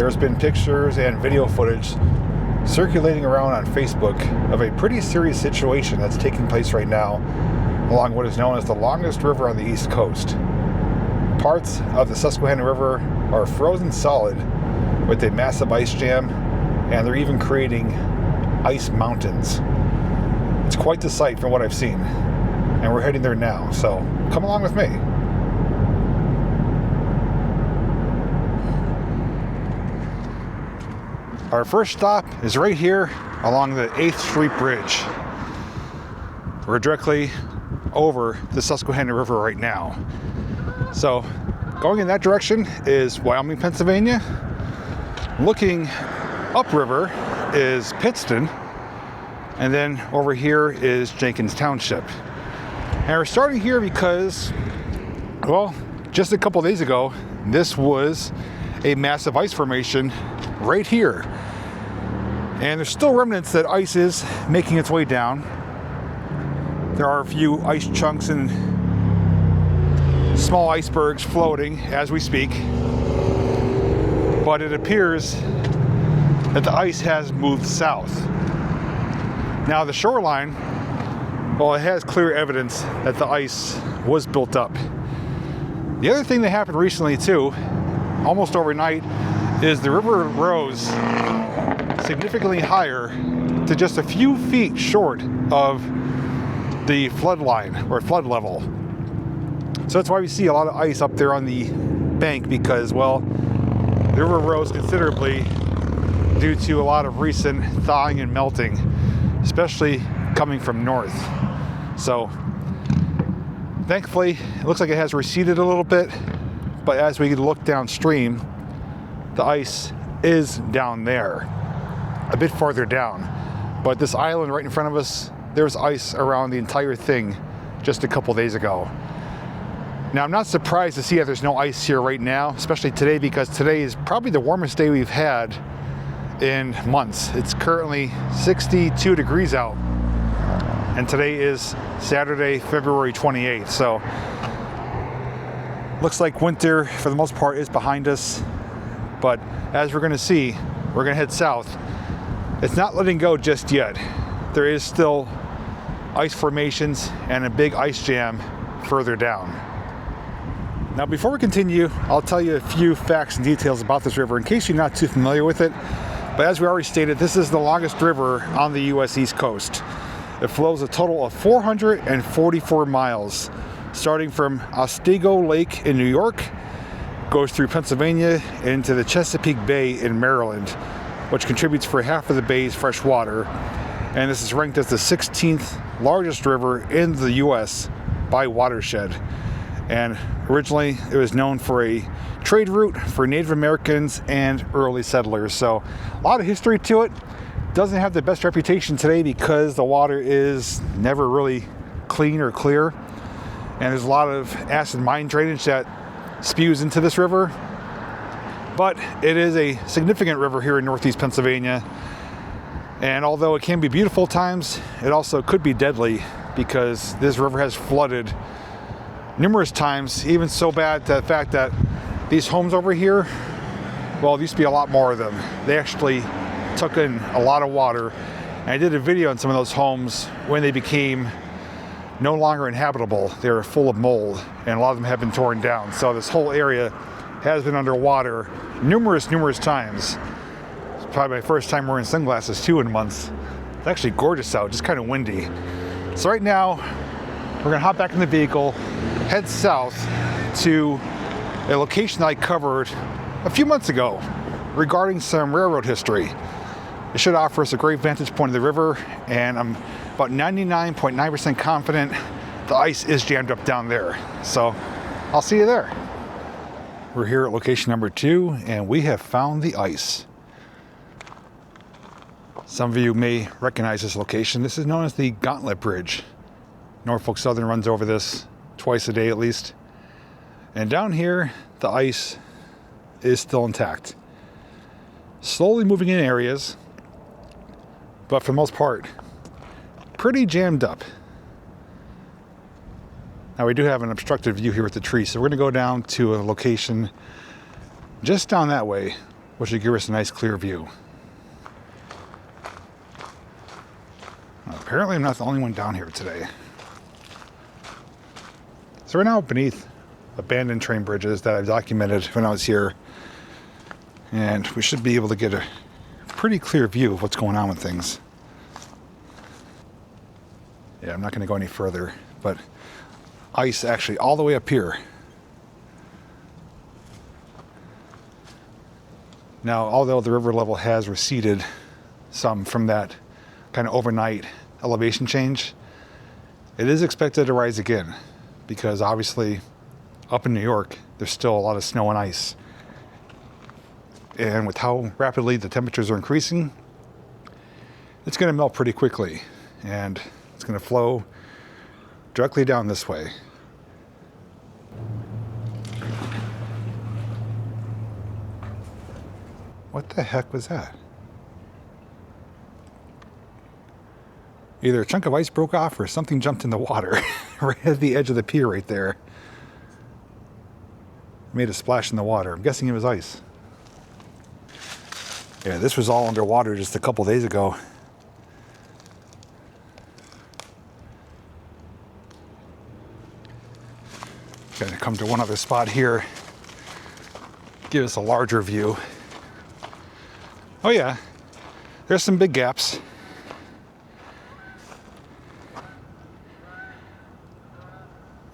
there's been pictures and video footage circulating around on Facebook of a pretty serious situation that's taking place right now along what is known as the longest river on the East Coast. Parts of the Susquehanna River are frozen solid with a massive ice jam, and they're even creating ice mountains. It's quite the sight from what I've seen, and we're heading there now, so come along with me. Our first stop is right here along the 8th Street Bridge. We're directly over the Susquehanna River right now. So going in that direction is Wyoming, Pennsylvania. Looking upriver is Pittston. And then over here is Jenkins Township. And we're starting here because, well, just a couple days ago, this was a massive ice formation right here. And there's still remnants that ice is making its way down. There are a few ice chunks and small icebergs floating as we speak. But it appears that the ice has moved south. Now the shoreline, well, it has clear evidence that the ice was built up. The other thing that happened recently too, almost overnight, is the river rose significantly higher to just a few feet short of the flood line or flood level. So that's why we see a lot of ice up there on the bank, because, well, the river rose considerably due to a lot of recent thawing and melting, especially coming from north. So thankfully it looks like it has receded a little bit, but as we look downstream, the ice is down there, a bit farther down. But this island right in front of us, there's ice around the entire thing just a couple days ago. Now I'm not surprised to see that there's no ice here right now, especially today, because today is probably the warmest day we've had in months. It's currently 62 degrees out, and today is Saturday, February 28th. So looks like winter for the most part is behind us. But as we're going to see, we're going to head south. It's not letting go just yet. There is still ice formations and a big ice jam further down. Now before we continue, I'll tell you a few facts and details about this river in case you're not too familiar with it. But as we already stated, this is the longest river on the US East Coast. It flows a total of 444 miles, starting from Otsego Lake in New York, goes through Pennsylvania into the Chesapeake Bay in Maryland, which contributes for half of the bay's fresh water. And this is ranked as the 16th largest river in the US by watershed. And originally it was known for a trade route for Native Americans and early settlers. So a lot of history to it. Doesn't have the best reputation today because the water is never really clean or clear. And there's a lot of acid mine drainage that spews into this river. But it is a significant river here in northeast Pennsylvania. And although it can be beautiful at times, it also could be deadly, because this river has flooded numerous times, even so bad that the fact that these homes over here, well, there used to be a lot more of them. They actually took in a lot of water. And I did a video on some of those homes when they became no longer inhabitable. They were full of mold, and a lot of them have been torn down. So this whole area has been underwater numerous times. It's probably my first time wearing sunglasses too in months. It's actually gorgeous out, just kind of windy. So right now, we're gonna hop back in the vehicle, head south to a location that I covered a few months ago regarding some railroad history. It should offer us a great vantage point of the river, and I'm about 99.9% confident the ice is jammed up down there. So I'll see you there. We're here at location number 2, and we have found the ice. Some of you may recognize this location. This is known as the Gauntlet Bridge. Norfolk Southern runs over this twice a day at least. And down here, the ice is still intact. Slowly moving in areas, but for the most part, pretty jammed up. Now we do have an obstructed view here with the tree, so we're gonna go down to a location just down that way, which should give us a nice clear view. Apparently I'm not the only one down here today. So we're now beneath abandoned train bridges that I've documented when I was here. And we should be able to get a pretty clear view of what's going on with things. Yeah, I'm not going to go any further, but ice actually all the way up here. Now, although the river level has receded some from that kind of overnight elevation change, it is expected to rise again because obviously up in New York, there's still a lot of snow and ice. And with how rapidly the temperatures are increasing, it's going to melt pretty quickly and it's going to flow directly down this way. What the heck was that? Either a chunk of ice broke off or something jumped in the water right at the edge of the pier right there. Made a splash in the water. I'm guessing it was ice. Yeah, this was all underwater just a couple days ago. Gonna come to one other spot here. Give us a larger view. Oh yeah, there's some big gaps.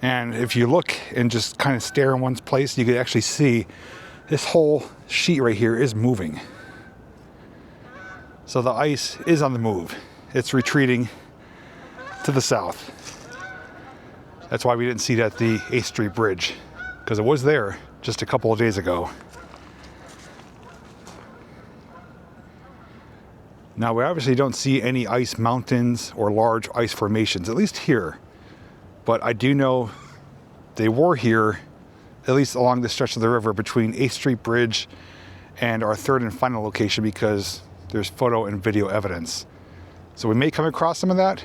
And if you look and just kind of stare in one place, you could actually see this whole sheet right here is moving. So the ice is on the move. It's retreating to the south. That's why we didn't see it at the 8th Street Bridge, because it was there just a couple of days ago. Now, we obviously don't see any ice mountains or large ice formations, at least here. But I do know they were here, at least along the stretch of the river between 8th Street Bridge and our third and final location, because there's photo and video evidence. So we may come across some of that,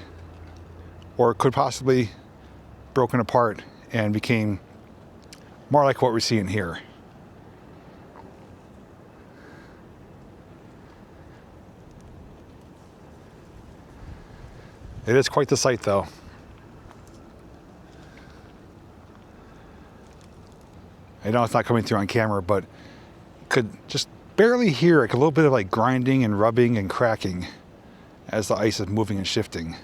or it could possibly broken apart and became more like what we're seeing here. It is quite the sight, though. I know it's not coming through on camera, but could just barely hear like a little bit of like grinding and rubbing and cracking as the ice is moving and shifting.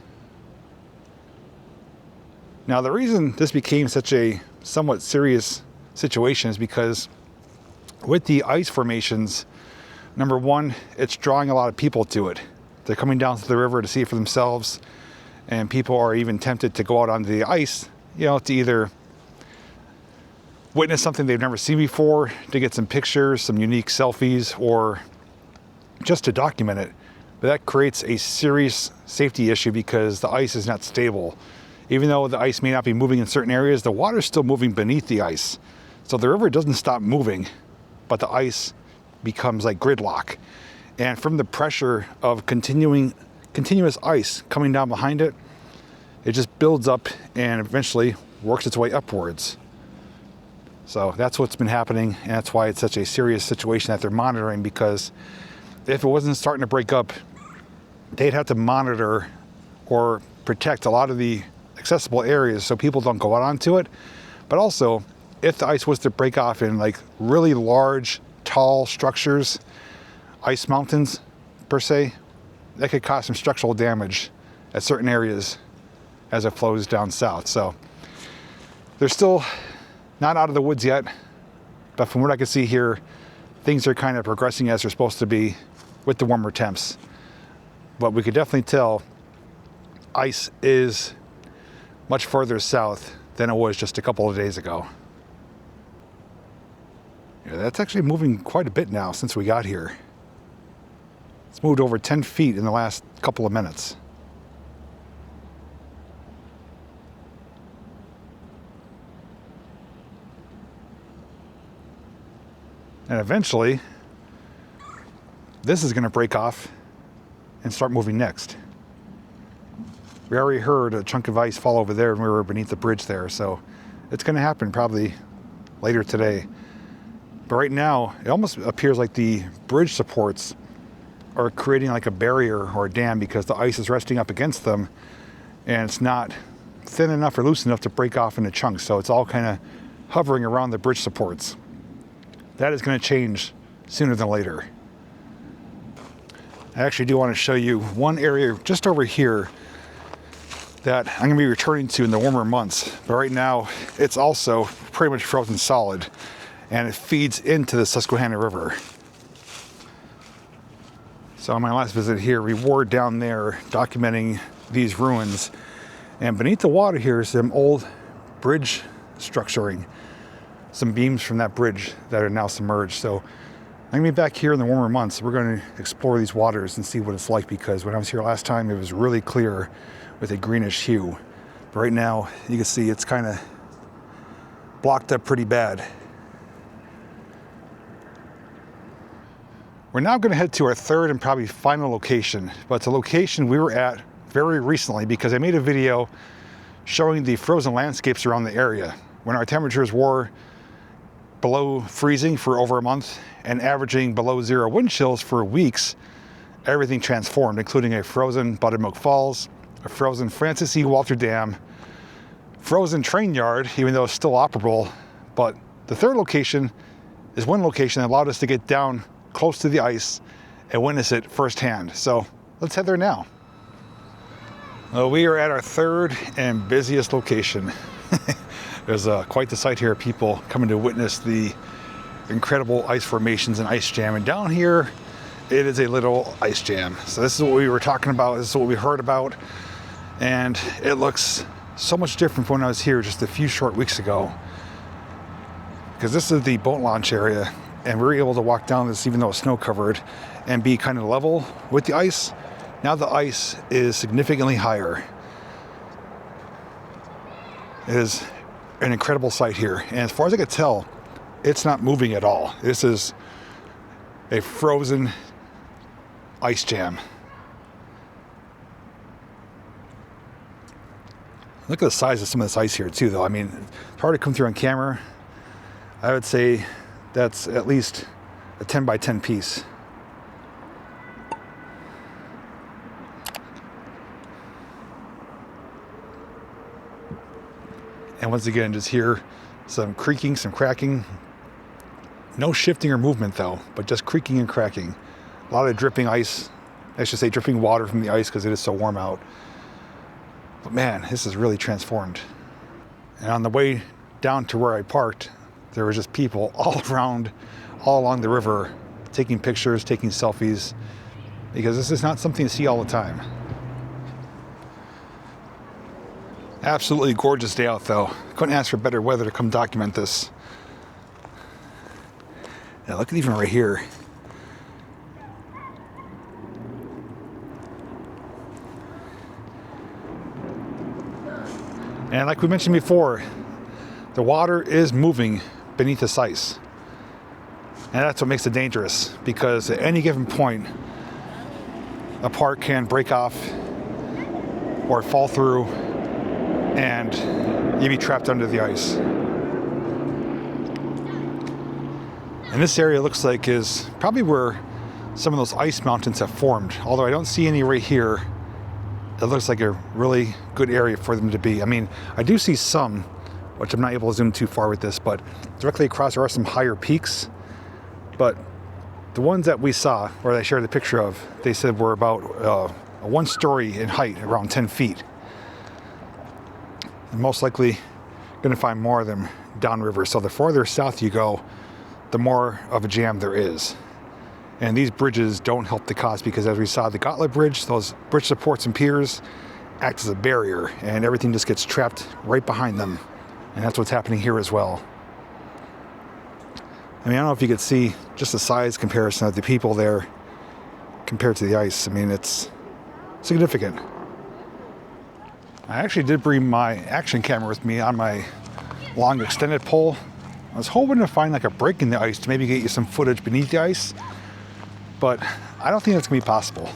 Now, the reason this became such a somewhat serious situation is because with the ice formations, number one, it's drawing a lot of people to it. They're coming down to the river to see it for themselves, and people are even tempted to go out onto the ice, you know, to either witness something they've never seen before, to get some pictures, some unique selfies, or just to document it. But that creates a serious safety issue because the ice is not stable. Even though the ice may not be moving in certain areas, the water is still moving beneath the ice. So the river doesn't stop moving, but the ice becomes like gridlock. And from the pressure of continuous ice coming down behind it, it just builds up and eventually works its way upwards. So that's what's been happening, and that's why it's such a serious situation that they're monitoring, because if it wasn't starting to break up, they'd have to monitor or protect a lot of the accessible areas so people don't go out onto it. But also, if the ice was to break off in like really large, tall structures, ice mountains per se, that could cause some structural damage at certain areas as it flows down south. So they're still not out of the woods yet, but from what I can see here, things are kind of progressing as they're supposed to be with the warmer temps. But we could definitely tell ice is much further south than it was just a couple of days ago. Yeah, that's actually moving quite a bit now since we got here. It's moved over 10 feet in the last couple of minutes. And eventually, this is going to break off and start moving next. We already heard a chunk of ice fall over there when we were beneath the bridge there, so it's going to happen probably later today. But right now, it almost appears like the bridge supports are creating like a barrier or a dam because the ice is resting up against them and it's not thin enough or loose enough to break off into chunks. So it's all kind of hovering around the bridge supports. That is going to change sooner than later. I actually do want to show you one area just over here that I'm going to be returning to in the warmer months. But right now, it's also pretty much frozen solid, and it feeds into the Susquehanna River. So on my last visit here, we were down there documenting these ruins. And beneath the water here is some old bridge structuring, some beams from that bridge that are now submerged. So I'm gonna be back here in the warmer months. We're gonna explore these waters and see what it's like, because when I was here last time, it was really clear with a greenish hue. But right now, you can see it's kind of blocked up pretty bad. We're now gonna head to our third and probably final location, but it's a location we were at very recently because I made a video showing the frozen landscapes around the area. When our temperatures were below freezing for over a month and averaging below 0 wind chills for weeks, everything transformed, including a frozen Buttermilk Falls, a frozen Francis E. Walter Dam, frozen train yard, even though it's still operable. But the third location is one location that allowed us to get down close to the ice and witness it firsthand. So let's head there now. Well, we are at our third and busiest location. There's quite the sight here of people coming to witness the incredible ice formations and ice jam. And down here, it is a little ice jam. So this is what we were talking about. This is what we heard about. And it looks so much different from when I was here just a few short weeks ago. Because this is the boat launch area. And we were able to walk down this even though it's snow covered and be kind of level with the ice. Now the ice is significantly higher. It is an incredible sight here. And as far as I could tell, it's not moving at all. This is a frozen ice jam. Look at the size of some of this ice here too, though. I mean, it's hard to come through on camera. I would say that's at least a 10 by 10 piece. And once again, just hear some creaking, some cracking. No shifting or movement though, but just creaking and cracking. A lot of dripping ice. I should say dripping water from the ice because it is so warm out. But man, this is really transformed. And on the way down to where I parked, there was just people all around, all along the river, taking pictures, taking selfies, because this is not something you see all the time. Absolutely gorgeous day out though. Couldn't ask for better weather to come document this. Now look at even right here. And like we mentioned before, the water is moving beneath this ice. And that's what makes it dangerous, because at any given point, a part can break off or fall through and you'd be trapped under the ice. And this area looks like is probably where some of those ice mountains have formed. Although I don't see any right here, it looks like a really good area for them to be. I mean, I do see some, which I'm not able to zoom too far with this, but directly across there are some higher peaks. But the ones that we saw, or I shared the picture of, they said were about a 1 story in height, around 10 feet. And most likely going to find more of them downriver. So the farther south you go, the more of a jam there is. And these bridges don't help the cause, because as we saw, the Gauntlet Bridge, those bridge supports and piers act as a barrier, and everything just gets trapped right behind them. And that's what's happening here as well. I mean, I don't know if you could see just the size comparison of the people there compared to the ice. I mean, it's significant. I actually did bring my action camera with me on my long extended pole. I was hoping to find like a break in the ice to maybe get you some footage beneath the ice, but I don't think that's gonna be possible.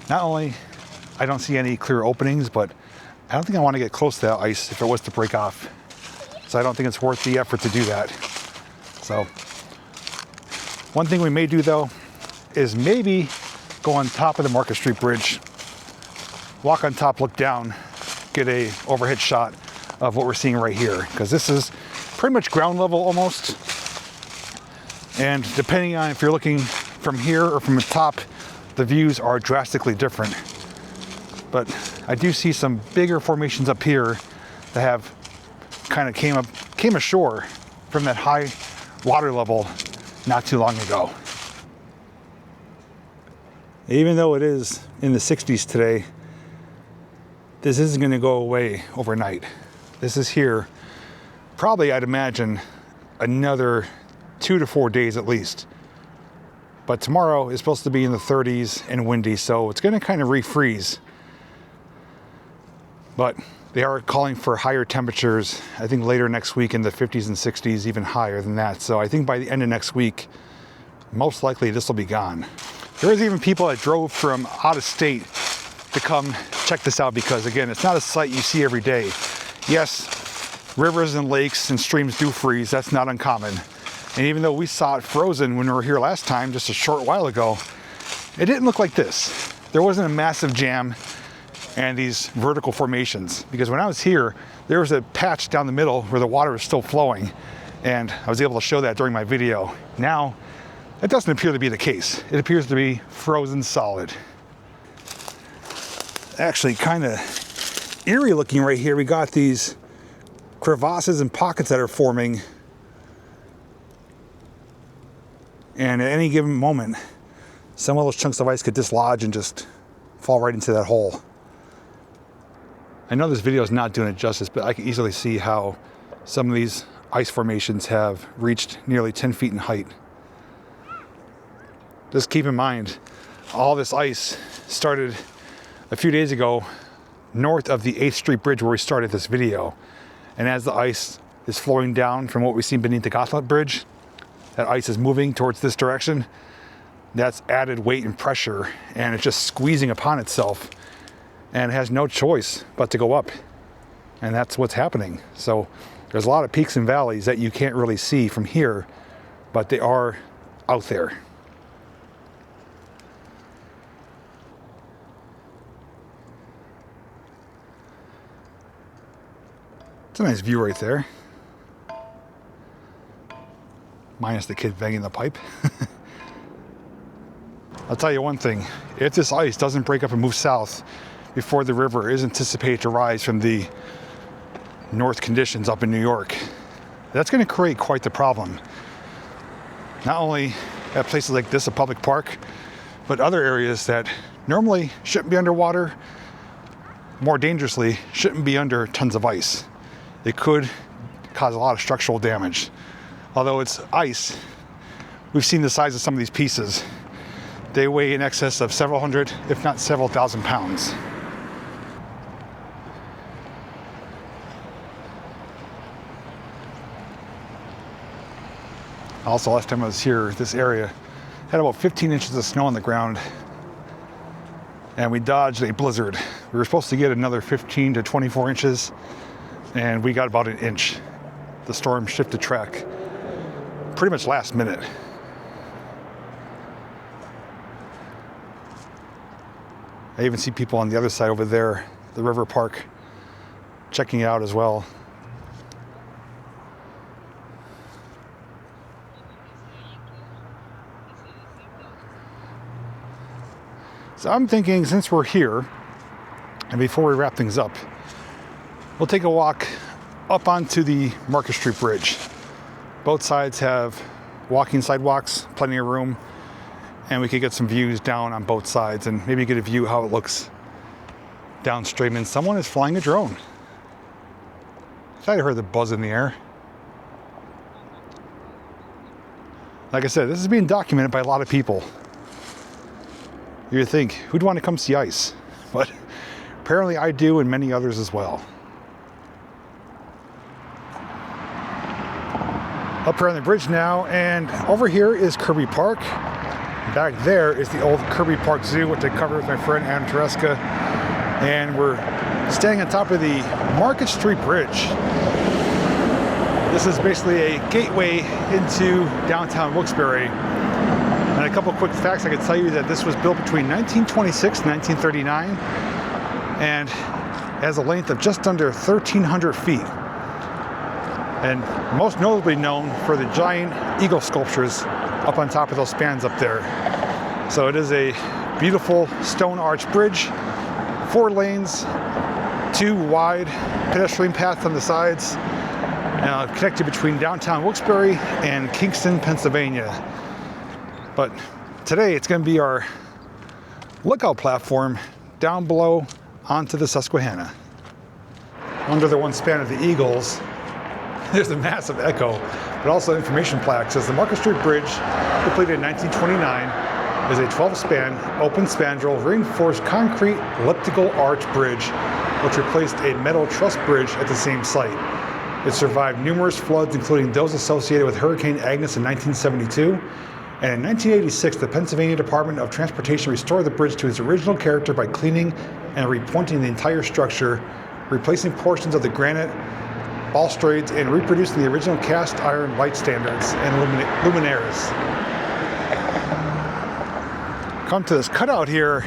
Not only I don't see any clear openings, but I don't think I want to get close to that ice if it was to break off. So I don't think it's worth the effort to do that. So one thing we may do though is maybe go on top of the Market Street Bridge, walk on top, look down, get a overhead shot of what we're seeing right here, because this is pretty much ground level almost. And depending on if you're looking from here or from the top, the views are drastically different. But I do see some bigger formations up here that have kind of came ashore from that high water level not too long ago. Even though it is in the 60s today, this isn't going to go away overnight. This is here probably, I'd imagine, another 2 to 4 days at least. But tomorrow is supposed to be in the 30s and windy, so it's going to kind of refreeze. But they are calling for higher temperatures, I think later next week in the 50s and 60s, even higher than that. So I think by the end of next week, most likely this will be gone. There was even people that drove from out of state to come check this out because, again, it's not a sight you see every day. Yes, rivers and lakes and streams do freeze. That's not uncommon. And even though we saw it frozen when we were here last time, just a short while ago, it didn't look like this. There wasn't a massive jam and these vertical formations, because when I was here, there was a patch down the middle where the water was still flowing, and I was able to show that during my video. Now, that doesn't appear to be the case. It appears to be frozen solid. Actually, kind of eerie looking right here. We got these crevasses and pockets that are forming, and at any given moment, some of those chunks of ice could dislodge and just fall right into that hole. I know this video is not doing it justice, but I can easily see how some of these ice formations have reached nearly 10 feet in height. Just keep in mind, all this ice started a few days ago north of the 8th Street Bridge where we started this video. And as the ice is flowing down from what we've seen beneath the Gauntlet Bridge, that ice is moving towards this direction. That's added weight and pressure, and it's just squeezing upon itself. And it has no choice but to go up. And that's what's happening. So there's a lot of peaks and valleys that you can't really see from here, but they are out there. It's a nice view right there. Minus the kid banging the pipe. I'll tell you one thing, if this ice doesn't break up and move south before the river is anticipated to rise from the north conditions up in New York, that's going to create quite the problem. Not only at places like this, a public park, but other areas that normally shouldn't be underwater, more dangerously, shouldn't be under tons of ice. It could cause a lot of structural damage. Although it's ice, we've seen the size of some of these pieces. They weigh in excess of several hundred, if not several thousand pounds. Also, last time I was here, this area had about 15 inches of snow on the ground, and we dodged a blizzard. We were supposed to get another 15 to 24 inches, and we got about an inch. The storm shifted track pretty much last minute. I even see people on the other side over there, the river park, checking it out as well. So I'm thinking, since we're here, and before we wrap things up, we'll take a walk up onto the Market Street Bridge. Both sides have walking sidewalks, plenty of room, and we could get some views down on both sides and maybe get a view how it looks downstream. And someone is flying a drone. I thought I heard the buzz in the air. Like I said, this is being documented by a lot of people. You would think, who'd want to come see ice? But apparently I do, and many others as well. Up here on the bridge now, and over here is Kirby Park. Back there is the old Kirby Park Zoo, which I covered with my friend Adam Tereska. And we're standing on top of the Market Street Bridge. This is basically a gateway into downtown Wilkes-Barre. And a couple quick facts I could tell you that this was built between 1926 and 1939 and has a length of just under 1,300 feet. And most notably known for the giant eagle sculptures up on top of those spans up there. So it is a beautiful stone arch bridge, 4 lanes, 2 wide pedestrian paths on the sides, connected between downtown Wilkes-Barre and Kingston, Pennsylvania. But today it's going to be our lookout platform down below onto the Susquehanna. Under the one span of the Eagles, there's a massive echo, but also information plaque says the Market Street Bridge, completed in 1929, is a 12-span, open spandrel, reinforced concrete elliptical arch bridge, which replaced a metal truss bridge at the same site. It survived numerous floods, including those associated with Hurricane Agnes in 1972. And in 1986, the Pennsylvania Department of Transportation restored the bridge to its original character by cleaning and repointing the entire structure, replacing portions of the granite balustrades and reproducing the original cast iron light standards and luminaires. Come to this cutout here,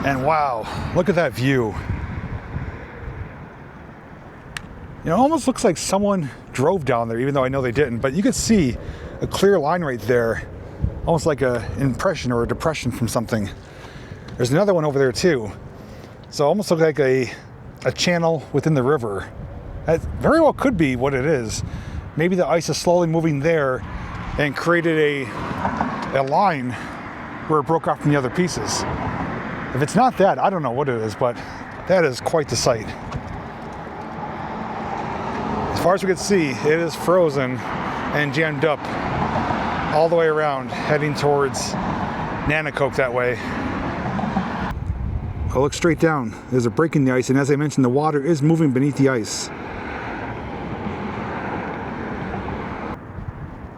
and wow, look at that view. You know, it almost looks like someone drove down there, even though I know they didn't, but you could see a clear line right there, almost like an impression or a depression from something. There's another one over there too. So it almost looks like a channel within the river. That very well could be what it is. Maybe the ice is slowly moving there and created a line where it broke off from the other pieces. If it's not that, I don't know what it is, but that is quite the sight. As far as we can see, it is frozen and jammed up all the way around, heading towards Nanacoke that way. I'll look straight down. There's a break in the ice, and as I mentioned, the water is moving beneath the ice.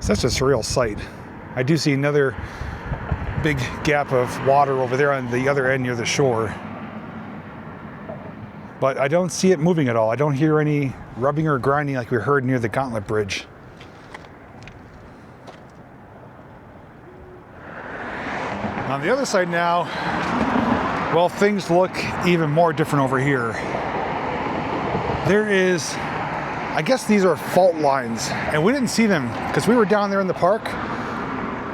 Such a surreal sight. I do see another big gap of water over there on the other end near the shore. But I don't see it moving at all. I don't hear any rubbing or grinding like we heard near the Gauntlet Bridge. On the other side now, well, things look even more different over here. There is, I guess these are fault lines, and we didn't see them because we were down there in the park,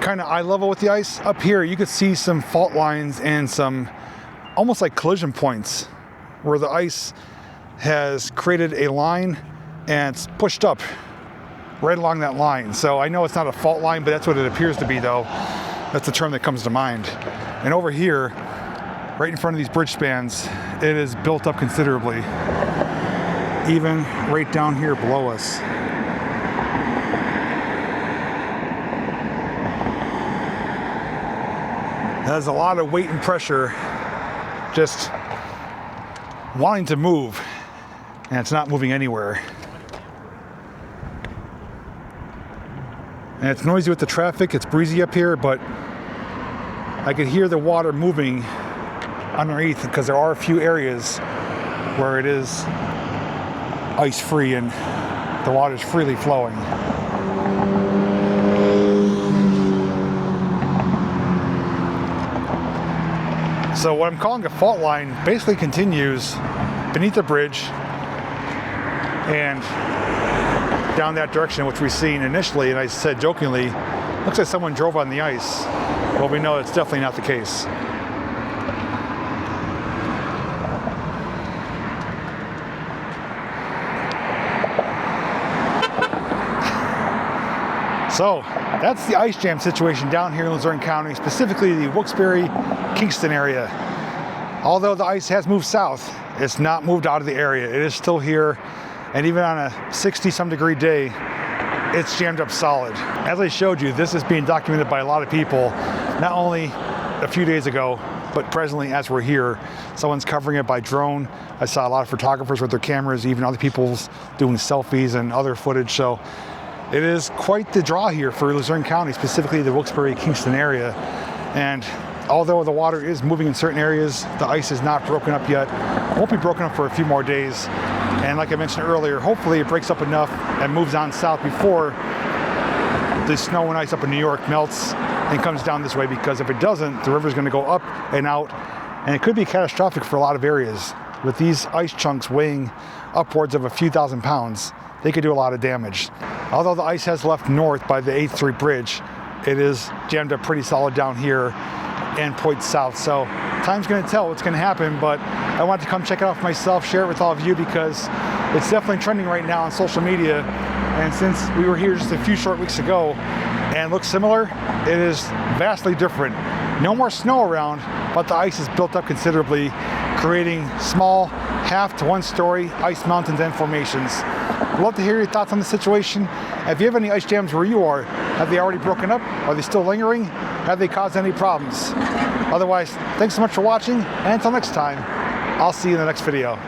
kind of eye level with the ice. Up here, you could see some fault lines and some almost like collision points where the ice has created a line and it's pushed up right along that line. So I know it's not a fault line, but that's what it appears to be though. That's the term that comes to mind. And over here, right in front of these bridge spans, it is built up considerably. Even right down here below us. There's a lot of weight and pressure just wanting to move, and it's not moving anywhere. And it's noisy with the traffic, it's breezy up here, but I could hear the water moving underneath because there are a few areas where it is ice-free and the water is freely flowing. So what I'm calling a fault line basically continues beneath the bridge and down that direction, which we've seen initially, and I said jokingly, looks like someone drove on the ice. Well, we know it's definitely not the case. So that's the ice jam situation down here in Luzerne County, specifically the Wilkes-Barre-Kingston area. Although the ice has moved south, it's not moved out of the area. It is still here, and even on a 60-some degree day, it's jammed up solid. As I showed you, this is being documented by a lot of people, not only a few days ago, but presently as we're here. Someone's covering it by drone. I saw a lot of photographers with their cameras, even other people doing selfies and other footage. So it is quite the draw here for Luzerne County, specifically the Wilkes-Barre-Kingston area. And although the water is moving in certain areas, the ice is not broken up yet. It won't be broken up for a few more days. And like I mentioned earlier, hopefully it breaks up enough and moves on south before the snow and ice up in New York melts and comes down this way, because if it doesn't, the river's going to go up and out, and it could be catastrophic for a lot of areas. With these ice chunks weighing upwards of a few thousand pounds, they could do a lot of damage. Although the ice has left north by the 8th Street Bridge, it is jammed up pretty solid down here and points south. So time's going to tell what's going to happen, but I wanted to come check it out for myself, share it with all of you, because it's definitely trending right now on social media. And since we were here just a few short weeks ago and looks similar, it is vastly different. No more snow around, but the ice is built up considerably, creating small half to 1 story ice mountains and formations. I'd love to hear your thoughts on the situation. If you have any ice jams where you are, have they already broken up? Are they still lingering? Have they caused any problems? Otherwise, thanks so much for watching, and until next time, I'll see you in the next video.